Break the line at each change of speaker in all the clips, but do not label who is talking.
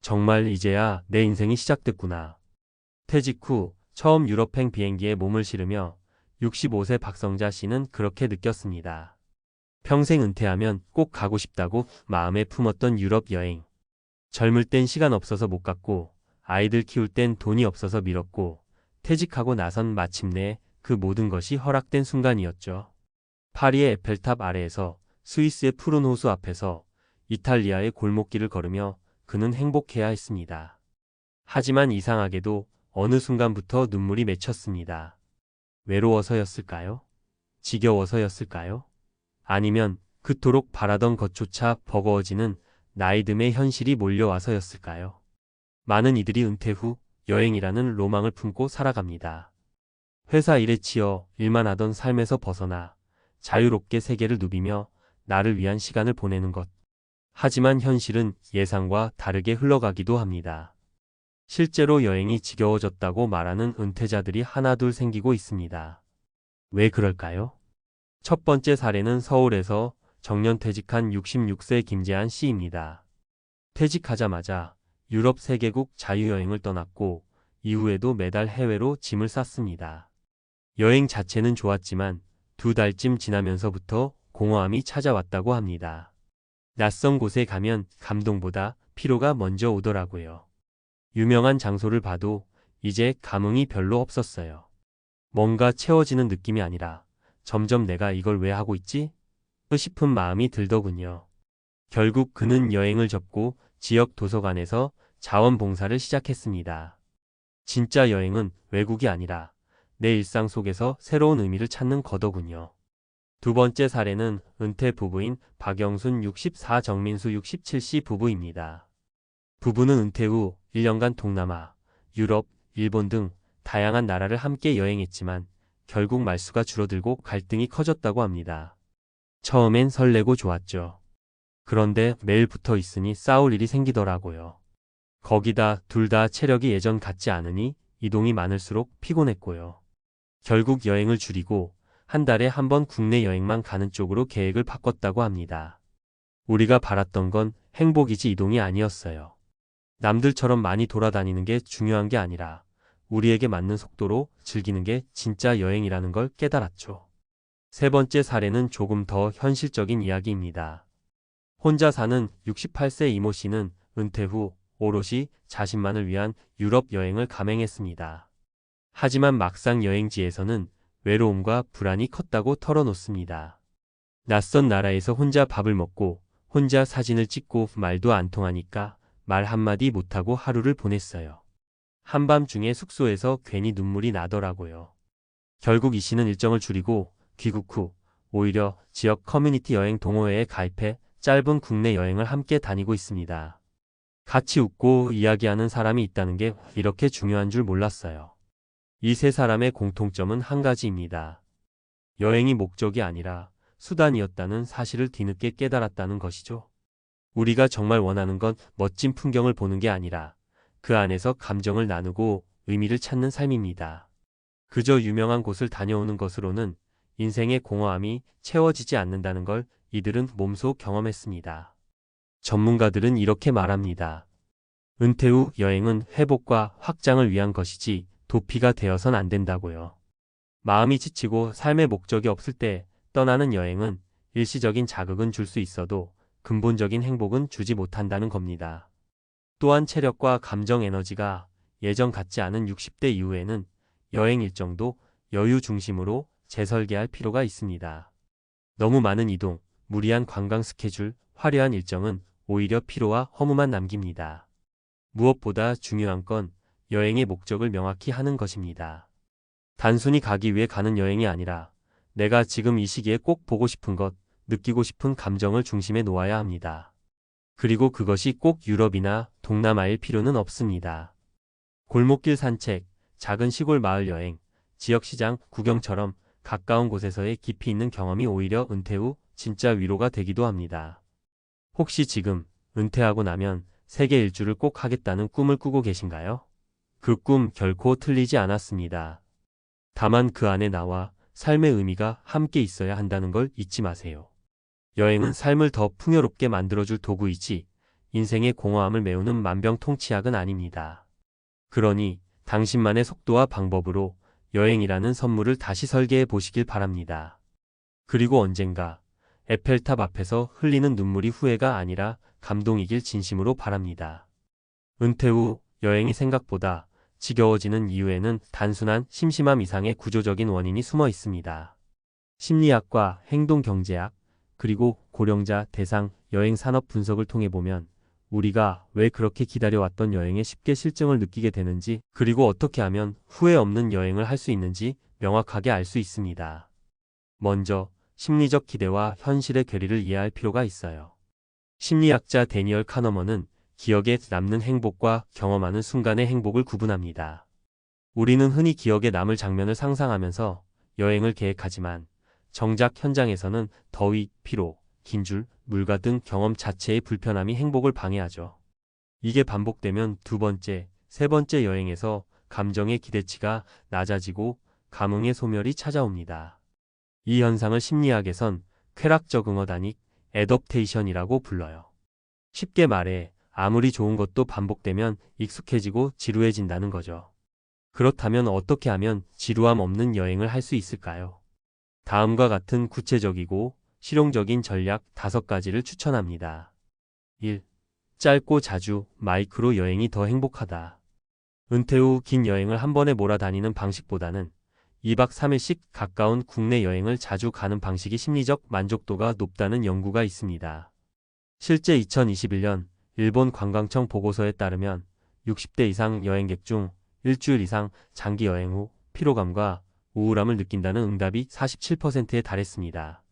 정말 이제야 내 인생이 시작됐구나. 퇴직 후 처음 유럽행 비행기에 몸을 실으며 65세 박성자 씨는 그렇게 느꼈습니다. 평생 은퇴하면 꼭 가고 싶다고 마음에 품었던 유럽 여행. 젊을 땐 시간 없어서 못 갔고, 아이들 키울 땐 돈이 없어서 미뤘고, 퇴직하고 나선 마침내 그 모든 것이 허락된 순간이었죠. 파리의 에펠탑 아래에서, 스위스의 푸른 호수 앞에서, 이탈리아의 골목길을 걸으며 그는 행복해야 했습니다. 하지만 이상하게도 어느 순간부터 눈물이 맺혔습니다. 외로워서였을까요? 지겨워서였을까요? 아니면 그토록 바라던 것조차 버거워지는 나이듦의 현실이 몰려와서였을까요? 많은 이들이 은퇴 후 여행이라는 로망을 품고 살아갑니다. 회사 일에 치여 일만 하던 삶에서 벗어나 자유롭게 세계를 누비며 나를 위한 시간을 보내는 것. 하지만 현실은 예상과 다르게 흘러가기도 합니다. 실제로 여행이 지겨워졌다고 말하는 은퇴자들이 하나둘 생기고 있습니다. 왜 그럴까요? 첫 번째 사례는 서울에서 정년퇴직한 66세 김재한 씨입니다. 퇴직하자마자 유럽 3개국 자유여행을 떠났고 이후에도 매달 해외로 짐을 쌌습니다. 여행 자체는 좋았지만 2달쯤 지나면서부터 공허함이 찾아왔다고 합니다. 낯선 곳에 가면 감동보다 피로가 먼저 오더라고요. 유명한 장소를 봐도 이제 감흥이 별로 없었어요. 뭔가 채워지는 느낌이 아니라 점점 내가 이걸 왜 하고 있지? 싶은 마음이 들더군요. 결국 그는 여행을 접고 지역 도서관에서 자원봉사를 시작했습니다. 진짜 여행은 외국이 아니라 내 일상 속에서 새로운 의미를 찾는 거더군요. 두 번째 사례는 은퇴 부부인 박영순 64, 정민수 67씨 부부입니다. 부부는 은퇴 후 1년간 동남아, 유럽, 일본 등 다양한 나라를 함께 여행했지만 결국 말수가 줄어들고 갈등이 커졌다고 합니다. 처음엔 설레고 좋았죠. 그런데 매일 붙어 있으니 싸울 일이 생기더라고요. 거기다 둘 다 체력이 예전 같지 않으니 이동이 많을수록 피곤했고요. 결국 여행을 줄이고 한 달에 한 번 국내 여행만 가는 쪽으로 계획을 바꿨다고 합니다. 우리가 바랐던 건 행복이지 이동이 아니었어요. 남들처럼 많이 돌아다니는 게 중요한 게 아니라 우리에게 맞는 속도로 즐기는 게 진짜 여행이라는 걸 깨달았죠. 세 번째 사례는 조금 더 현실적인 이야기입니다. 혼자 사는 68세 이모 씨는 은퇴 후 오롯이 자신만을 위한 유럽 여행을 감행했습니다. 하지만 막상 여행지에서는 외로움과 불안이 컸다고 털어놓습니다. 낯선 나라에서 혼자 밥을 먹고 혼자 사진을 찍고 말도 안 통하니까 말 한마디 못하고 하루를 보냈어요. 한밤중에 숙소에서 괜히 눈물이 나더라고요. 결국 이 씨는 일정을 줄이고 귀국 후 오히려 지역 커뮤니티 여행 동호회에 가입해 짧은 국내 여행을 함께 다니고 있습니다. 같이 웃고 이야기하는 사람이 있다는 게 이렇게 중요한 줄 몰랐어요. 이 세 사람의 공통점은 한 가지입니다. 여행이 목적이 아니라 수단이었다는 사실을 뒤늦게 깨달았다는 것이죠. 우리가 정말 원하는 건 멋진 풍경을 보는 게 아니라 그 안에서 감정을 나누고 의미를 찾는 삶입니다. 그저 유명한 곳을 다녀오는 것으로는 인생의 공허함이 채워지지 않는다는 걸 이들은 몸소 경험했습니다. 전문가들은 이렇게 말합니다. 은퇴 후 여행은 회복과 확장을 위한 것이지 도피가 되어선 안 된다고요. 마음이 지치고 삶의 목적이 없을 때 떠나는 여행은 일시적인 자극은 줄 수 있어도 근본적인 행복은 주지 못한다는 겁니다. 또한 체력과 감정 에너지가 예전 같지 않은 60대 이후에는 여행 일정도 여유 중심으로 재설계할 필요가 있습니다. 너무 많은 이동, 무리한 관광 스케줄, 화려한 일정은 오히려 피로와 허무만 남깁니다. 무엇보다 중요한 건 여행의 목적을 명확히 하는 것입니다. 단순히 가기 위해 가는 여행이 아니라 내가 지금 이 시기에 꼭 보고 싶은 것, 느끼고 싶은 감정을 중심에 놓아야 합니다. 그리고 그것이 꼭 유럽이나 동남아일 필요는 없습니다. 골목길 산책, 작은 시골 마을 여행, 지역시장 구경처럼 가까운 곳에서의 깊이 있는 경험이 오히려 은퇴 후 진짜 위로가 되기도 합니다. 혹시 지금 은퇴하고 나면 세계 일주를 꼭 하겠다는 꿈을 꾸고 계신가요? 그 꿈 결코 틀리지 않았습니다. 다만 그 안에 나와 삶의 의미가 함께 있어야 한다는 걸 잊지 마세요. 여행은 삶을 더 풍요롭게 만들어줄 도구이지 인생의 공허함을 메우는 만병통치약은 아닙니다. 그러니 당신만의 속도와 방법으로 여행이라는 선물을 다시 설계해 보시길 바랍니다. 그리고 언젠가 에펠탑 앞에서 흘리는 눈물이 후회가 아니라 감동이길 진심으로 바랍니다. 은퇴 후 여행이 생각보다 지겨워지는 이유에는 단순한 심심함 이상의 구조적인 원인이 숨어 있습니다. 심리학과 행동경제학, 그리고 고령자 대상 여행 산업 분석을 통해 보면 우리가 왜 그렇게 기다려왔던 여행에 쉽게 실증을 느끼게 되는지, 그리고 어떻게 하면 후회 없는 여행을 할 수 있는지 명확하게 알 수 있습니다. 먼저 심리적 기대와 현실의 괴리를 이해할 필요가 있어요. 심리학자 데니얼 카너먼은 기억에 남는 행복과 경험하는 순간의 행복을 구분합니다. 우리는 흔히 기억에 남을 장면을 상상하면서 여행을 계획하지만 정작 현장에서는 더위, 피로, 긴 줄, 물가 등 경험 자체의 불편함이 행복을 방해하죠. 이게 반복되면 두 번째, 세 번째 여행에서 감정의 기대치가 낮아지고 감흥의 소멸이 찾아옵니다. 이 현상을 심리학에선 쾌락 적응어 다닉, 애덕테이션이라고 불러요. 쉽게 말해 아무리 좋은 것도 반복되면 익숙해지고 지루해진다는 거죠. 그렇다면 어떻게 하면 지루함 없는 여행을 할 수 있을까요? 다음과 같은 구체적이고 실용적인 전략 5가지를 추천합니다. 1. 짧고 자주 마이크로 여행이 더 행복하다. 은퇴 후 긴 여행을 한 번에 몰아다니는 방식보다는 2박 3일씩 가까운 국내 여행을 자주 가는 방식이 심리적 만족도가 높다는 연구가 있습니다. 실제 2021년 일본 관광청 보고서에 따르면 60대 이상 여행객 중 일주일 이상 장기 여행 후 피로감과 우울함을 느낀다는 응답이 47%에 달했습니다.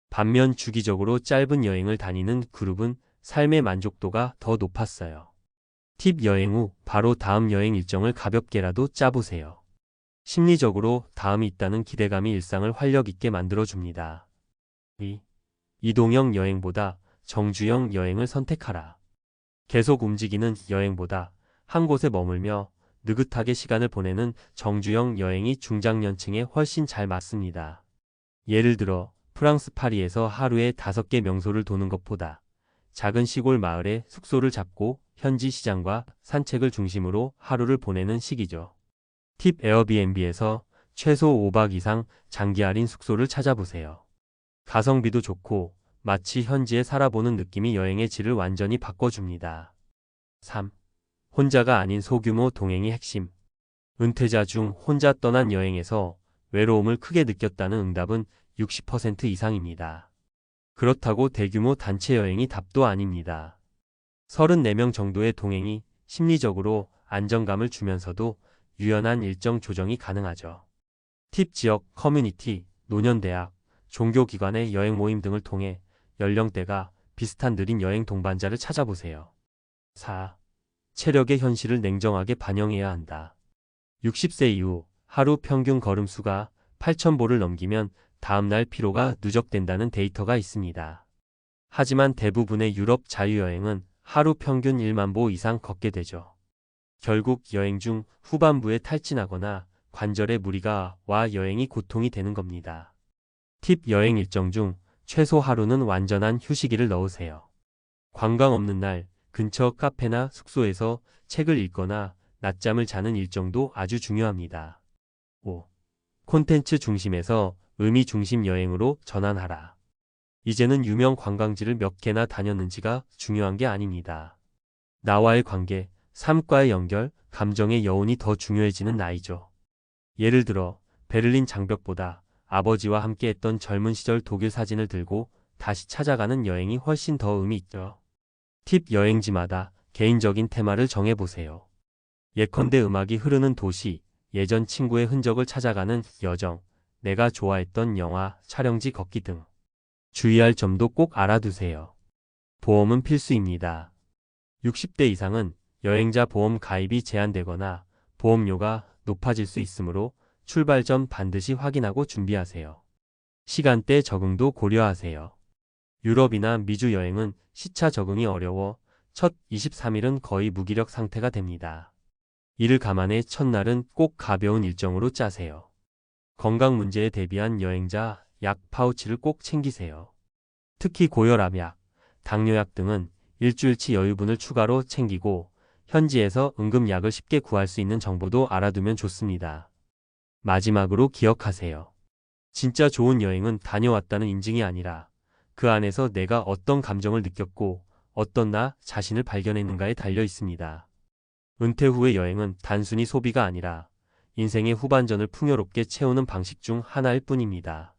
반면 주기적으로 짧은 여행을 다니는 그룹은 삶의 만족도가 더 높았어요. 팁: 여행 후 바로 다음 여행 일정을 가볍게라도 짜보세요. 심리적으로 다음이 있다는 기대감이 일상을 활력 있게 만들어줍니다. 2. 이동형 여행보다 정주형 여행을 선택하라. 계속 움직이는 여행보다 한 곳에 머물며 느긋하게 시간을 보내는 정주형 여행이 중장년층에 훨씬 잘 맞습니다. 예를 들어 프랑스 파리에서 하루에 5개 명소를 도는 것보다 작은 시골 마을에 숙소를 잡고 현지 시장과 산책을 중심으로 하루를 보내는 식이죠. 팁: 에어비앤비에서 최소 5박 이상 장기 할인 숙소를 찾아보세요. 가성비도 좋고 마치 현지에 살아보는 느낌이 여행의 질을 완전히 바꿔줍니다. 3. 혼자가 아닌 소규모 동행이 핵심. 은퇴자 중 혼자 떠난 여행에서 외로움을 크게 느꼈다는 응답은 60% 이상입니다. 그렇다고 대규모 단체 여행이 답도 아닙니다. 34명 정도의 동행이 심리적으로 안정감을 주면서도 유연한 일정 조정이 가능하죠. 팁: 지역, 커뮤니티, 노년대학, 종교기관의 여행 모임 등을 통해 연령대가 비슷한 느린 여행 동반자를 찾아보세요. 4. 체력의 현실을 냉정하게 반영해야 한다. 60세 이후 하루 평균 걸음수가 8,000보를 넘기면 다음날 피로가 누적된다는 데이터가 있습니다. 하지만 대부분의 유럽 자유여행은 하루 평균 1만 보 이상 걷게 되죠. 결국 여행 중 후반부에 탈진하거나 관절에 무리가 와 여행이 고통이 되는 겁니다. 팁: 여행 일정 중 최소 하루는 완전한 휴식일을 넣으세요. 관광 없는 날 근처 카페나 숙소에서 책을 읽거나 낮잠을 자는 일정도 아주 중요합니다. 5. 콘텐츠 중심에서 의미 중심 여행으로 전환하라. 이제는 유명 관광지를 몇 개나 다녔는지가 중요한 게 아닙니다. 나와의 관계, 삶과의 연결, 감정의 여운이 더 중요해지는 나이죠. 예를 들어 베를린 장벽보다 아버지와 함께했던 젊은 시절 독일 사진을 들고 다시 찾아가는 여행이 훨씬 더 의미 있죠. 팁: 여행지마다 개인적인 테마를 정해보세요. 예컨대 음악이 흐르는 도시, 예전 친구의 흔적을 찾아가는 여정, 내가 좋아했던 영화, 촬영지 걷기 등. 주의할 점도 꼭 알아두세요. 보험은 필수입니다. 60대 이상은 여행자 보험 가입이 제한되거나 보험료가 높아질 수 있으므로 출발 전 반드시 확인하고 준비하세요. 시간대 적응도 고려하세요. 유럽이나 미주 여행은 시차 적응이 어려워 첫 23일은 거의 무기력 상태가 됩니다. 이를 감안해 첫날은 꼭 가벼운 일정으로 짜세요. 건강 문제에 대비한 여행자 약 파우치를 꼭 챙기세요. 특히 고혈압약, 당뇨약 등은 일주일치 여유분을 추가로 챙기고 현지에서 응급약을 쉽게 구할 수 있는 정보도 알아두면 좋습니다. 마지막으로 기억하세요. 진짜 좋은 여행은 다녀왔다는 인증이 아니라 그 안에서 내가 어떤 감정을 느꼈고 어떤 나 자신을 발견했는가에 달려 있습니다. 은퇴 후의 여행은 단순히 소비가 아니라 인생의 후반전을 풍요롭게 채우는 방식 중 하나일 뿐입니다.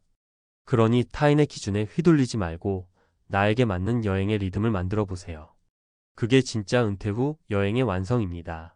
그러니 타인의 기준에 휘둘리지 말고 나에게 맞는 여행의 리듬을 만들어 보세요. 그게 진짜 은퇴 후 여행의 완성입니다.